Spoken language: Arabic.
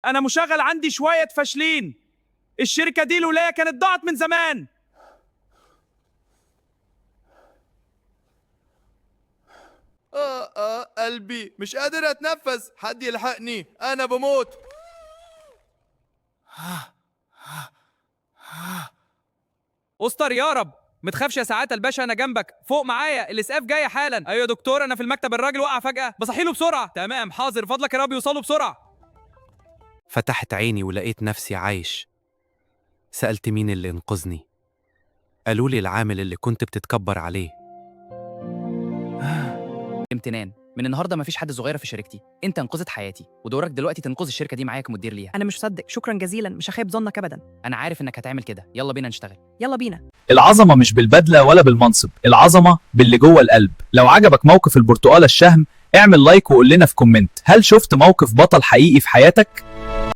انا مشغل عندي شوية فاشلين. الشركة دي لولايا كانت ضاعت من زمان. قلبي مش قادر اتنفس، حد يلحقني انا بموت. استر يا رب. متخافش يا سعادة الباشا، انا جنبك فوق معايا، الاسعاف جايه حالا. ايوه يا دكتور، انا في المكتب، الراجل وقع فجأة، بصحيله بسرعة. تمام حاضر، فضلك يا رب يوصله بسرعة. فتحت عيني ولقيت نفسي عايش. سألت مين اللي انقذني. قالوا لي العامل اللي كنت بتتكبر عليه. امتنان. من النهارده مفيش حد صغيره في شركتي، انت انقذت حياتي ودورك دلوقتي تنقذ الشركه دي معايا كمدير ليها. أنا مش مصدق، شكرا جزيلا، مش هخيب ظنك أبدا. انا عارف انك هتعمل كده، يلا بينا نشتغل. يلا بينا. العظمة مش بالبدلة ولا بالمنصب، العظمة باللي جوه القلب. لو عجبك موقف البرتقالة الشهم اعمل لايك وقول لنا في كومنت، هل شفت موقف بطل حقيقي في حياتك؟